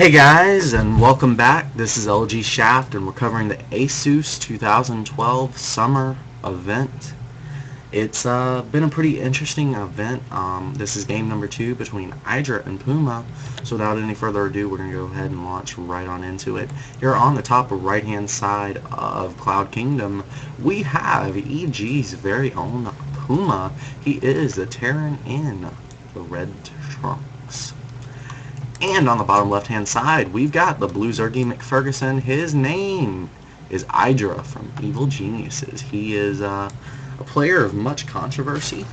Hey guys, and welcome back. This is LG Shaft, and we're covering the ASUS 2012 summer event. It's been a pretty interesting event. This is game number 2 between Idra and PuMa. So without any further ado, we're going to go ahead and launch right on into it. Here on the top right-hand side of Cloud Kingdom, we have EG's very own PuMa. He is a Terran in the red trunks. And on the bottom left-hand side, we've got the blue Zergy McFerguson. His name is Idra from Evil Geniuses. He is a player of much controversy.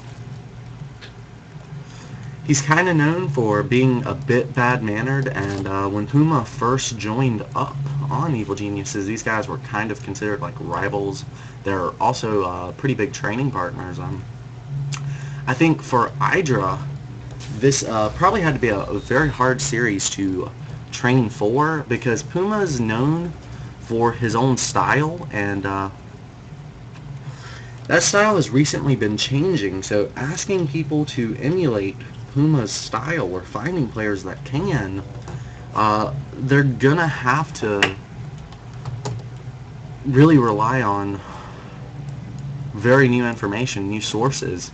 He's kind of known for being a bit bad-mannered, and when PuMa first joined up on Evil Geniuses, these guys were kind of considered like rivals. They're also pretty big training partners. I think for Idra, this probably had to be a very hard series to train for, because PuMa is known for his own style, and that style has recently been changing, so asking people to emulate PuMa's style or finding players that can, they're gonna have to really rely on very new information, new sources.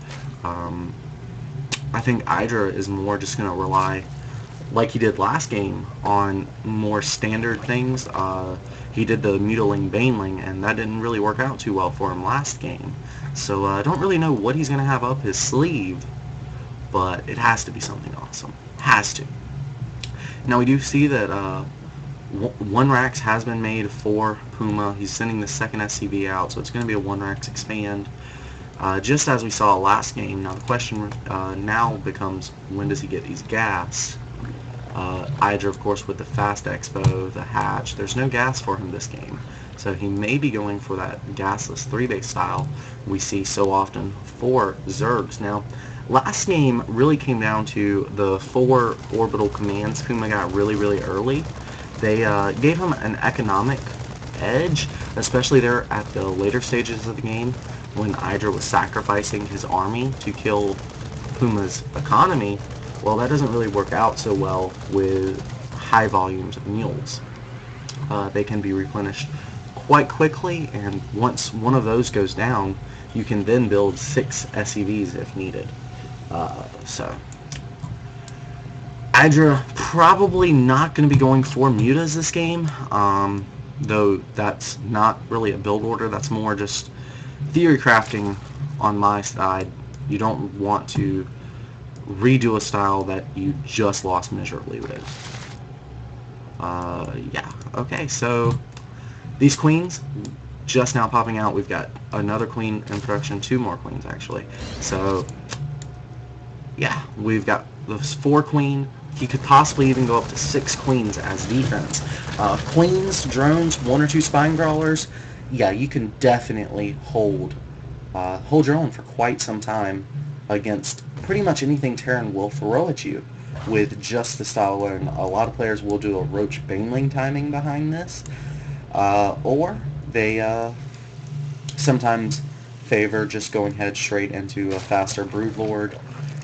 I think Idra is more just going to rely, like he did last game, on more standard things. He did the Mutiling Baneling, and that didn't really work out too well for him last game. So I don't really know what he's going to have up his sleeve, but it has to be something awesome. Has to. Now we do see that one Rax has been made for PuMa. He's sending the second SCV out, so it's going to be a one Rax expand. Just as we saw last game. Now the question now becomes, when does he get these gas? Idra, of course, with the fast expo, the hatch, there's no gas for him this game, so he may be going for that gasless 3-base style we see so often for Zergs. Now last game really came down to the 4 orbital commands PuMa got really early. They gave him an economic edge, especially there at the later stages of the game, when Idra was sacrificing his army to kill PuMa's economy. Well, that doesn't really work out so well with high volumes of mules. They can be replenished quite quickly, and once one of those goes down, you can then build 6 SCVs if needed. So Idra probably not going to be going for mutas this game, though that's not really a build order. That's more just theory crafting on my side. You don't want to redo a style that you just lost miserably with. Yeah, okay, so these queens just now popping out. We've got another queen in production, 2 more queens actually. So yeah, we've got this 4 queen. He could possibly even go up to 6 queens as defense. Queens, drones, 1 or 2 spine crawlers. Yeah, you can definitely hold your own for quite some time against pretty much anything Terran will throw at you with just the style alone. A lot of players will do a Roach Baneling timing behind this, or they sometimes favor just going head straight into a faster Broodlord.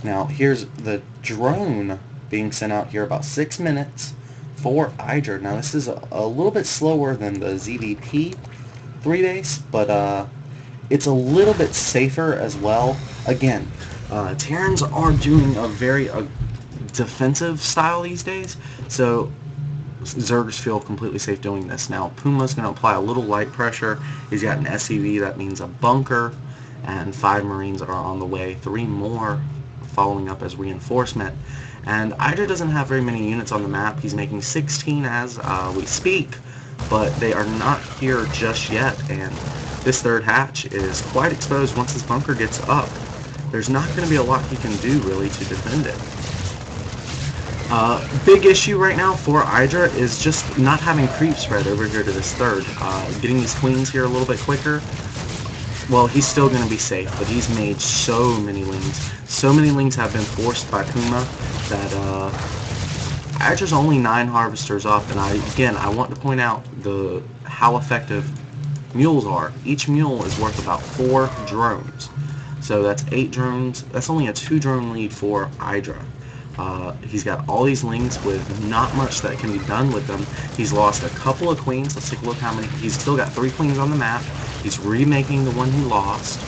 Now here's the drone being sent out here, about 6 minutes for Idra. Now this is a little bit slower than the ZVP 3-base, but it's a little bit safer as well. Again, Terrans are doing a very defensive style these days, so Zergs feel completely safe doing this. Now PuMa's going to apply a little light pressure. He's got an SCV, that means a bunker, and 5 Marines are on the way, 3 more following up as reinforcement. And Idra doesn't have very many units on the map. He's making 16 as we speak, but they are not here just yet, and this 3rd hatch is quite exposed. Once his bunker gets up, there's not going to be a lot he can do really to defend it. Big issue right now for Idra is just not having creep spread over here to this 3rd. Getting these queens here a little bit quicker. Well, he's still going to be safe, but he's made so many lings. So many lings have been forced by PuMa that Idra's only 9 harvesters up, and I want to point out how effective mules are. Each mule is worth about 4 drones. So that's 8 drones. That's only a 2 drone lead for Idra. He's got all these lings with not much that can be done with them. He's lost a couple of queens. Let's take a look how many. He's still got 3 queens on the map. He's remaking the one he lost.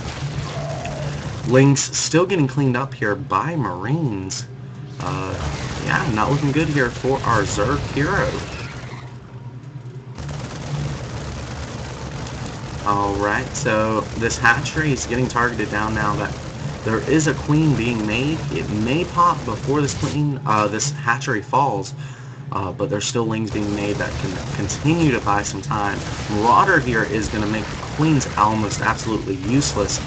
Lings still getting cleaned up here by Marines. Yeah, not looking good here for our Zerg hero. Alright, so this hatchery is getting targeted down now that there is a queen being made. It may pop before this hatchery falls, but there's still lings being made that can continue to buy some time. Marauder here is going to make the queens almost absolutely useless,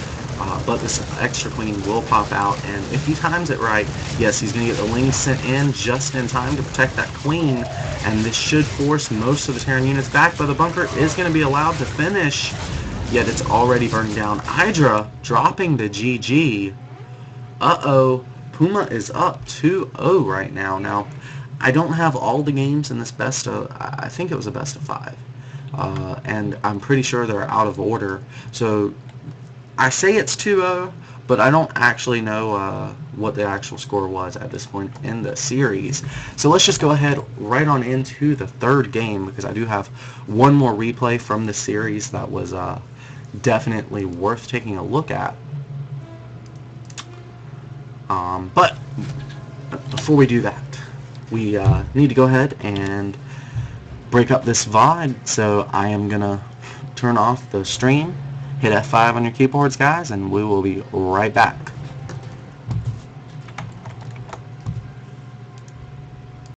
but this extra queen will pop out, and if he times it right, yes, he's going to get the lings sent in just in time to protect that queen, and this should force most of the Terran units back, but the bunker is going to be allowed to finish. Yet it's already burning down. Idra dropping the GG. Uh-oh. PuMa is up 2-0 right now. Now, I don't have all the games in this best of... I think it was a best of 5. And I'm pretty sure they're out of order. So, I say it's 2-0, but I don't actually know what the actual score was at this point in the series. So let's just go ahead right on into the third game, because I do have one more replay from the series that was... definitely worth taking a look at. But before we do that, we need to go ahead and break up this VOD, so I am gonna turn off the stream, hit F5 on your keyboards, guys, and we will be right back.